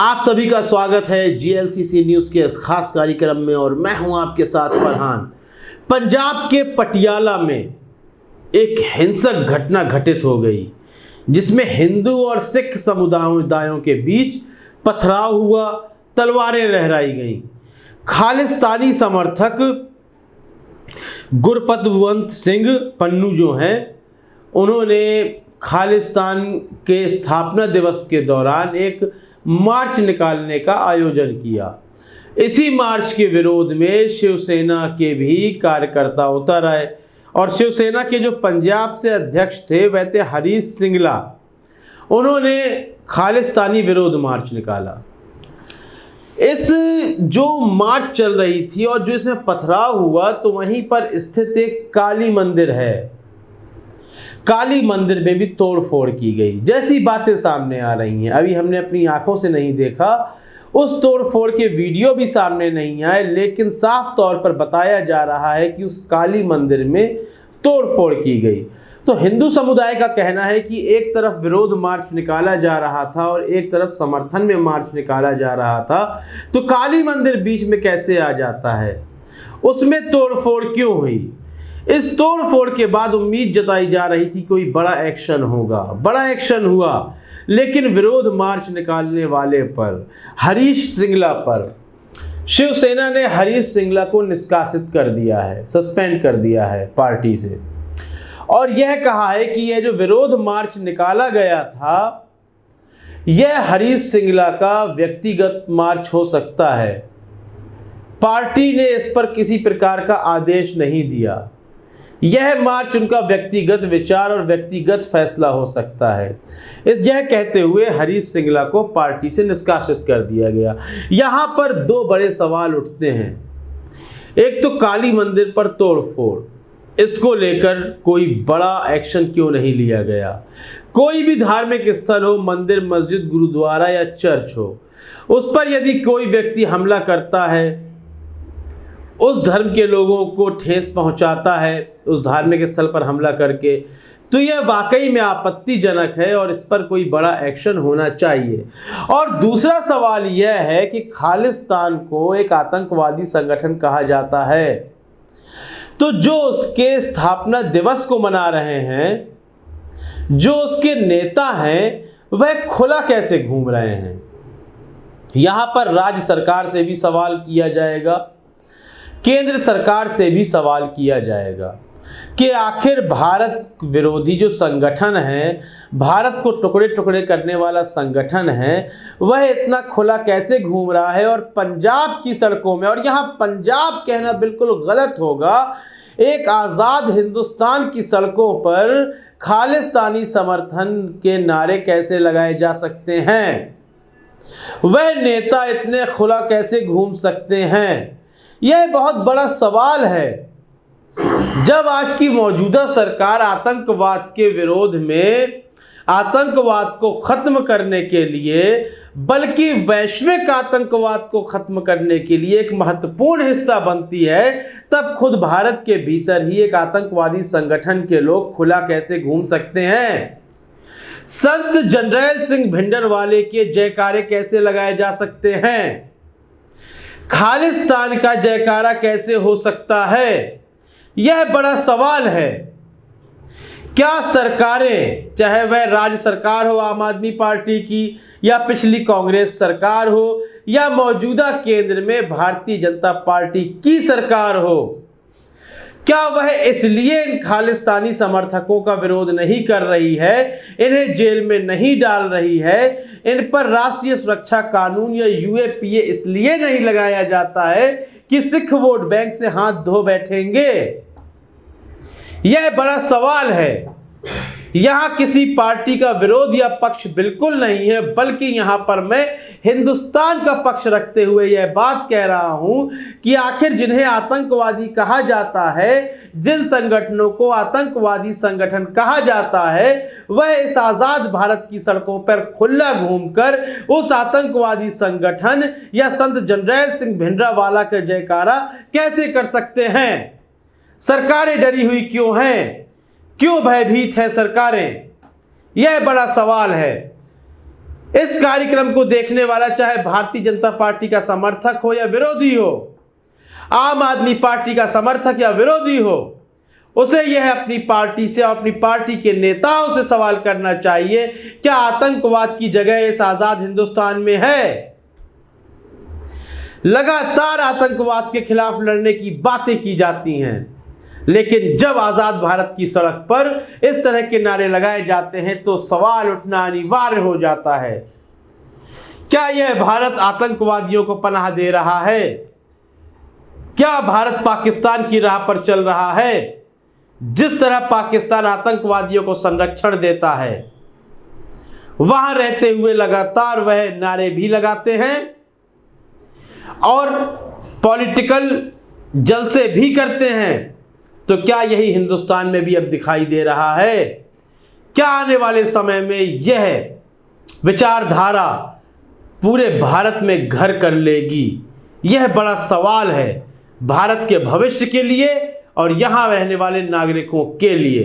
आप सभी का स्वागत है जीएलसीसी न्यूज़ के इस खास कार्यक्रम में और मैं हूं आपके साथ फरहान। पंजाब के पटियाला में एक हिंसक घटना घटित हो गई जिसमें हिंदू और सिख समुदायों के बीच पथराव हुआ, तलवारें लहराई गईं। खालिस्तानी समर्थक गुरपतवंत सिंह पन्नू जो हैं, उन्होंने खालिस्तान के स्थापना दिवस के दौरान एक मार्च निकालने का आयोजन किया। इसी मार्च के विरोध में शिवसेना के भी कार्यकर्ता उतर आए और शिवसेना के जो पंजाब से अध्यक्ष थे वह थे हरीश सिंगला। उन्होंने खालिस्तानी विरोध मार्च निकाला। इस जो मार्च चल रही थी और जो इसमें पथराव हुआ, तो वहीं पर स्थित एक काली मंदिर है। काली मंदिर में भी तोड़फोड़ की गई। जैसी बातें सामने आ रही हैं, अभी हमने अपनी आंखों से नहीं देखा, उस तोड़फोड़ के वीडियो भी सामने नहीं आए, लेकिन साफ तौर पर बताया जा रहा है कि उस काली मंदिर में तोड़फोड़ की गई। तो हिंदू समुदाय का कहना है कि एक तरफ विरोध मार्च निकाला जा रहा था और एक तरफ समर्थन में मार्च निकाला जा रहा था, तो काली मंदिर बीच में कैसे आ जाता है? उसमें तोड़फोड़ क्यों हुई? इस तोड़फोड़ के बाद उम्मीद जताई जा रही थी कोई बड़ा एक्शन होगा। बड़ा एक्शन हुआ, लेकिन विरोध मार्च निकालने वाले पर, हरीश सिंगला पर, शिवसेना ने हरीश सिंगला को निष्कासित कर दिया है, सस्पेंड कर दिया है पार्टी से। और यह कहा है कि यह जो विरोध मार्च निकाला गया था, यह हरीश सिंगला का व्यक्तिगत मार्च हो सकता है। पार्टी ने इस पर किसी प्रकार का आदेश नहीं दिया। यह मार्च उनका व्यक्तिगत विचार और व्यक्तिगत फैसला हो सकता है। यह कहते हुए हरीश सिंगला को पार्टी से निष्कासित कर दिया गया। यहाँ पर दो बड़े सवाल उठते हैं। एक तो काली मंदिर पर तोड़फोड़, इसको लेकर कोई बड़ा एक्शन क्यों नहीं लिया गया? कोई भी धार्मिक स्थल हो, मंदिर, मस्जिद, गुरुद्वारा या चर्च हो, उस पर यदि कोई व्यक्ति हमला करता है, उस धर्म के लोगों को ठेस पहुंचाता है उस धार्मिक स्थल पर हमला करके, तो यह वाकई में आपत्तिजनक है और इस पर कोई बड़ा एक्शन होना चाहिए। और दूसरा सवाल यह है कि खालिस्तान को एक आतंकवादी संगठन कहा जाता है, तो जो उसके स्थापना दिवस को मना रहे हैं, जो उसके नेता हैं, वह खुला कैसे घूम रहे हैं? यहाँ पर राज्य सरकार से भी सवाल किया जाएगा, केंद्र सरकार से भी सवाल किया जाएगा कि आखिर भारत विरोधी जो संगठन है, भारत को टुकड़े टुकड़े करने वाला संगठन है, वह इतना खुला कैसे घूम रहा है? और पंजाब की सड़कों में, और यहाँ पंजाब कहना बिल्कुल गलत होगा, एक आज़ाद हिंदुस्तान की सड़कों पर खालिस्तानी समर्थन के नारे कैसे लगाए जा सकते हैं? वह नेता इतने खुला कैसे घूम सकते हैं? यह बहुत बड़ा सवाल है। जब आज की मौजूदा सरकार आतंकवाद के विरोध में, आतंकवाद को खत्म करने के लिए, बल्कि वैश्विक आतंकवाद को खत्म करने के लिए एक महत्वपूर्ण हिस्सा बनती है, तब खुद भारत के भीतर ही एक आतंकवादी संगठन के लोग खुला कैसे घूम सकते हैं? संत जरनैल सिंह भिंडरवाले के जयकारे कैसे लगाए जा सकते हैं? खालिस्तान का जयकारा कैसे हो सकता है? यह बड़ा सवाल है। क्या सरकारें, चाहे वह राज्य सरकार हो आम आदमी पार्टी की, या पिछली कांग्रेस सरकार हो, या मौजूदा केंद्र में भारतीय जनता पार्टी की सरकार हो, क्या वह इसलिए इन खालिस्तानी समर्थकों का विरोध नहीं कर रही है, इन्हें जेल में नहीं डाल रही है, इन पर राष्ट्रीय सुरक्षा कानून या यूएपीए इसलिए नहीं लगाया जाता है कि सिख वोट बैंक से हाथ धो बैठेंगे? यह बड़ा सवाल है। यहाँ किसी पार्टी का विरोध या पक्ष बिल्कुल नहीं है, बल्कि यहाँ पर मैं हिंदुस्तान का पक्ष रखते हुए यह बात कह रहा हूँ कि आखिर जिन्हें आतंकवादी कहा जाता है, जिन संगठनों को आतंकवादी संगठन कहा जाता है, वह इस आज़ाद भारत की सड़कों पर खुला घूमकर उस आतंकवादी संगठन या संत जरनैल सिंह भिंडरावाला का जयकारा कैसे कर सकते हैं? सरकारें डरी हुई क्यों हैं? क्यों भयभीत है सरकारें? यह बड़ा सवाल है। इस कार्यक्रम को देखने वाला चाहे भारतीय जनता पार्टी का समर्थक हो या विरोधी हो, आम आदमी पार्टी का समर्थक या विरोधी हो, उसे यह अपनी पार्टी से और अपनी पार्टी के नेताओं से सवाल करना चाहिए, क्या आतंकवाद की जगह इस आजाद हिंदुस्तान में है? लगातार आतंकवाद के खिलाफ लड़ने की बातें की जाती हैं, लेकिन जब आजाद भारत की सड़क पर इस तरह के नारे लगाए जाते हैं तो सवाल उठना अनिवार्य हो जाता है, क्या यह भारत आतंकवादियों को पनाह दे रहा है? क्या भारत पाकिस्तान की राह पर चल रहा है? जिस तरह पाकिस्तान आतंकवादियों को संरक्षण देता है, वहां रहते हुए लगातार वह नारे भी लगाते हैं और पॉलिटिकल जलसे भी करते हैं, तो क्या यही हिंदुस्तान में भी अब दिखाई दे रहा है? क्या आने वाले समय में यह विचारधारा पूरे भारत में घर कर लेगी? यह बड़ा सवाल है भारत के भविष्य के लिए और यहां रहने वाले नागरिकों के लिए।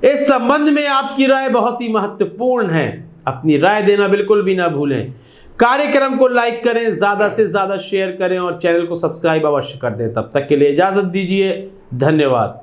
इस संबंध में आपकी राय बहुत ही महत्वपूर्ण है। अपनी राय देना बिल्कुल भी ना भूलें। कार्यक्रम को लाइक करें, ज़्यादा से ज़्यादा शेयर करें और चैनल को सब्सक्राइब अवश्य कर दें। तब तक के लिए इजाज़त दीजिए। धन्यवाद।